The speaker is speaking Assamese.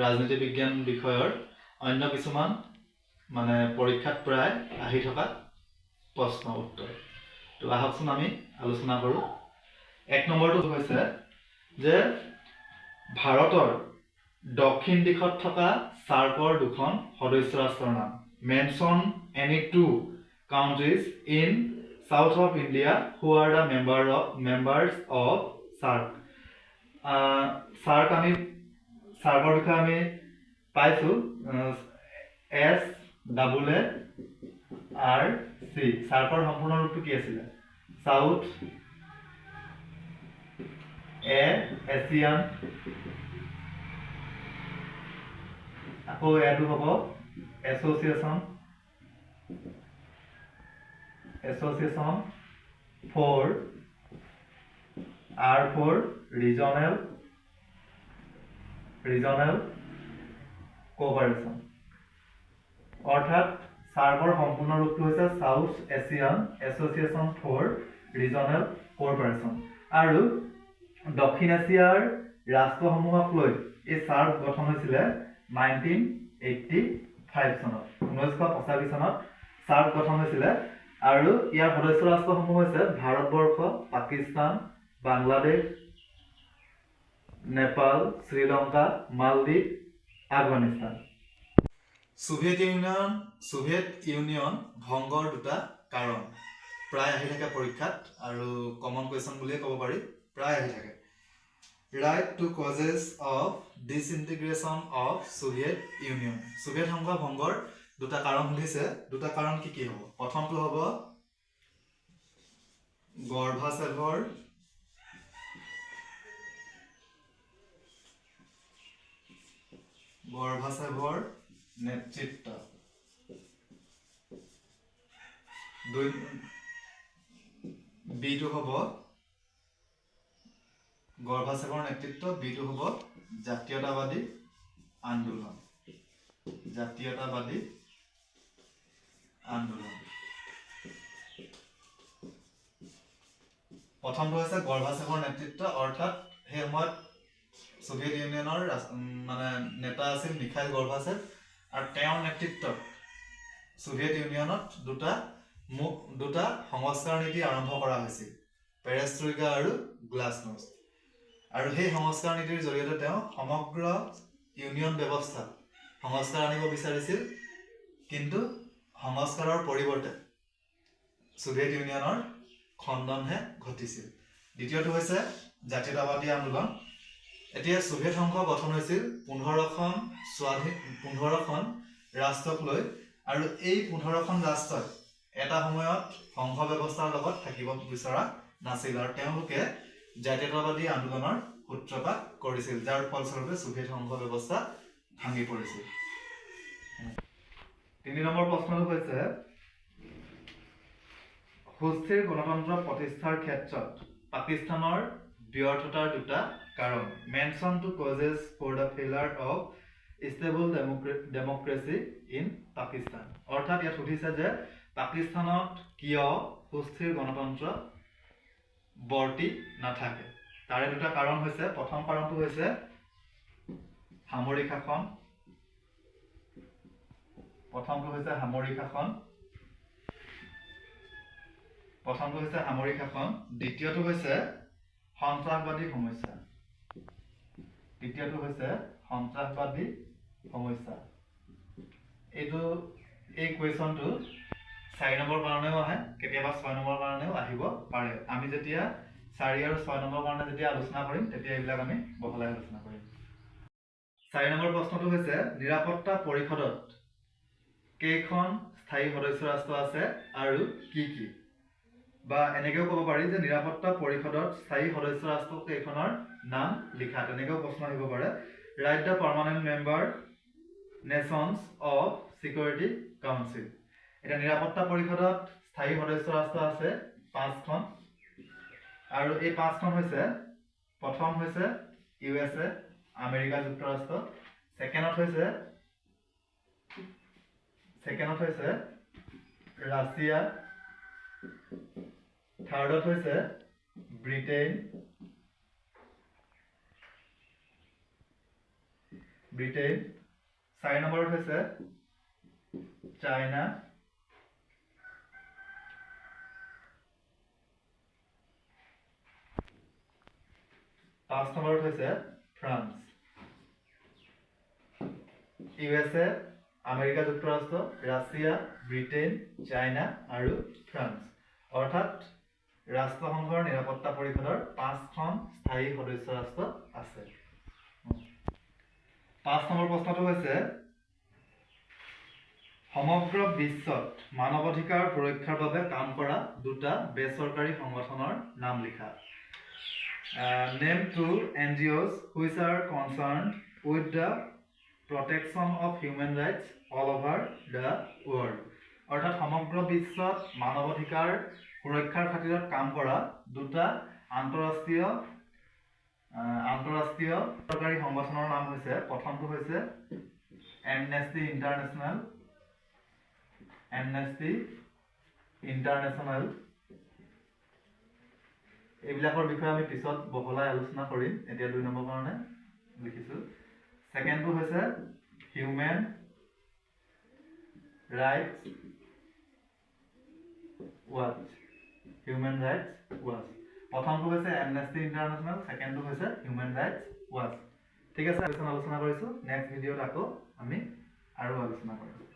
ৰাজনীতি বিজ্ঞান বিষয়ৰ অন্য কিছুমান মানে পৰীক্ষাত প্ৰায় আহি থকা প্ৰশ্ন উত্তৰ। তো আহকচোন আমি আলোচনা কৰোঁ। 1 নম্বৰটো হৈছে যে ভাৰতৰ দক্ষিণ দিশত থকা সাৰ্কৰ দুখন সদস্য ৰাষ্ট্ৰৰ নাম। Mention any two countries in south of India who are the members of SAARC. SAARC আমি সাৰ্কৰ বিষয়ে আমি পাইছোঁ SAARC। সাৰ্কৰ সম্পূৰ্ণ ৰূপটো কি আছিলে? সাউথ এছিয়ান, আকৌ এইটো হ'ব এছ'চিয়েশ্যন ফৰ ৰিজনেল কোঅপাৰেশ্যন। অৰ্থাৎ সাৰ্কৰ সম্পূৰ্ণ ৰূপটো হৈছে South Asian Association for regional cooperation. আৰু দক্ষিণ এছিয়াৰ ৰাষ্ট্ৰসমূহক লৈ এই সাৰ্ক গঠন হৈছিলে 1985 চনত। 1985 চনত সাৰ্ক গঠন হৈছিলে। আৰু ইয়াৰ সদস্য ৰাষ্ট্ৰসমূহ হৈছে ভাৰতবৰ্ষ, পাকিস্তান, বাংলাদেশ, নেপাল, শ্ৰীলংকা, মালদ্বীপ, আফগানিস্তান। সোভিয়েট ইউনিয়ন ভংগৰ দুটা কাৰণ প্ৰায় আহি থাকে পৰীক্ষাত, আৰু কমন কুৱেশ্যন বুলিয়ে ক'ব পাৰি, প্ৰায় আহি থাকে। Write two causes of disintegration of Soviet Union. Soviet সংঘ ভংগৰ দুটা কাৰণ সুধিছে। দুটা কাৰণ কি কি হ'ব? প্ৰথমটো হ'ব গৰ্বাচেভৰ নেতৃত্ব। বিটো হ'ব গৰ্বাচেভৰ নেতৃত্ব, বিটো হ'ব জাতীয়তাবাদী আন্দোলন। প্ৰথমটো হৈছে গৰ্বাচেভৰ নেতৃত্ব, অৰ্থাৎ সেই সময়ত সোভিয়েট ইউনিয়নৰ মানে নেতা আছিল মিখাইল গৰ্বাচেভ, আৰু তেওঁৰ নেতৃত্বত সোভিয়েট ইউনিয়নত দুটা সংস্কাৰ নীতি আৰম্ভ কৰা হৈছিল, পেৰেষ্ট্ৰইকা আৰু গ্লাছনোষ্ট। আৰু সেই সংস্কাৰ নীতিৰ জৰিয়তে তেওঁ সমগ্ৰ ইউনিয়ন ব্যৱস্থাত সংস্কাৰ আনিব বিচাৰিছিল, কিন্তু সংস্কাৰৰ পৰিৱৰ্তে সোভিয়েট ইউনিয়নৰ খণ্ডনহে ঘটিছিল। দ্বিতীয়টো হৈছে জাতীয়তাবাদী আন্দোলন। এতিয়া সোভিয়েট সংঘ গঠন হৈছিল 15খন ৰাষ্ট্ৰক লৈ, আৰু এই 15খন ৰাষ্ট্ৰই এটা সময়ত সংঘ ব্যৱস্থাৰ লগত থাকিব বিচৰা নাছিল, আৰু তেওঁলোকে জাতীয়তাবাদী আন্দোলনৰ সূত্ৰপাত কৰিছিল, যাৰ ফলস্বৰূপে সোভিয়েট সংঘ ব্যৱস্থা ভাঙি পৰিছিল। 3 নম্বৰ প্ৰশ্নটো হৈছে সুস্থিৰ গণতন্ত্ৰ প্ৰতিষ্ঠাৰ ক্ষেত্ৰত পাকিস্তানৰ ব্যৰ্থতাৰ দুটা কাৰণ। Mention two causes for the failure of stable democracy in Pakistan. অৰ্থাৎ ইয়াত সুধিছে যে পাকিস্তানত কিয় সুস্থিৰ গণতন্ত্ৰ বৰ্তি নাথাকে। তাৰে দুটা কাৰণ হৈছে, প্ৰথম কাৰণটো হৈছে সামৰিক শাসন। দ্বিতীয়টো হৈছে সন্ত্ৰাসবাদী সমস্যা। এই কুৱেশ্যনটো 4 নম্বৰ কাৰণেও আহে, কেতিয়াবা 6 নম্বৰ কাৰণেও আহিব পাৰে। আমি যেতিয়া 4 আৰু 6 নম্বৰ কাৰণে যেতিয়া আলোচনা কৰিম, তেতিয়া এইবিলাক আমি বহলাই আলোচনা কৰিম। 4 নম্বৰ প্ৰশ্নটো হৈছে নিৰাপত্তা পৰিষদত কেইখন স্থায়ী সদস্য ৰাষ্ট্ৰ আছে আৰু কি কি? বা এনেকেও ক'ব পাৰি যে নিৰাপত্তা পৰিষদত স্থায়ী সদস্য ৰাষ্ট্ৰ কেইখনৰ নাম লিখা, তেনেকেও প্ৰশ্ন আহিব পাৰে। Right the permanent member nations of security council. এতিয়া নিৰাপত্তা পৰিষদত স্থায়ী সদস্য ৰাষ্ট্ৰ আছে 5খন, আৰু এই 5খন হৈছে, প্ৰথম হৈছে USA আমেৰিকা যুক্তৰাষ্ট্ৰ, ছেকেণ্ডত হৈছে ৰাছিয়া, থাৰ্ডত হৈছে ব্ৰিটেইন 4 নম্বৰত হৈছে চাইনা 5 নম্বৰত হৈছে ফ্ৰান্স USA আমেৰিকা যুক্তৰাষ্ট্ৰ ৰাছিয়া ব্ৰিটেইন চাইনা আৰু ফ্ৰান্স অৰ্থাৎ ৰাষ্ট্ৰসংঘৰ নিৰাপত্তা পৰিষদৰ 5খন স্থায়ী সদস্য ৰাষ্ট্ৰ আছে 5 নম্বৰ প্ৰশ্নটো হৈছে সমগ্ৰ বিশ্বত মানৱ অধিকাৰ সুৰক্ষাৰ বাবে কাম কৰা দুটা বেচৰকাৰী সংগঠনৰ নাম লিখা Name two NGOs which are concerned with the protection of human rights all over the world. অৰ্থাৎ সমগ্ৰ বিশ্বত মানৱ অধিকাৰ সুৰক্ষাৰ খাতিৰত কাম কৰা দুটা আন্তঃৰাষ্ট্ৰীয় চৰকাৰী সংগঠনৰ নাম হৈছে প্ৰথমটো হৈছে Amnesty International এইবিলাকৰ বিষয়ে আমি পিছত বহলাই আলোচনা কৰিম এতিয়া 2 নম্বৰ কাৰণে লিখিছো সেকেন্ডটো হৈছে হিউম্যান ৰাইটস ওয়াচ প্ৰথমটো হৈছে Amnesty International সেকেন্ডটো হৈছে হিউম্যান ৰাইটস ওয়াচ ঠিক আছে আলোচনা কৰিছো নেক্সট ভিডিঅ'ত আকৌ আমি আৰু আলোচনা কৰিম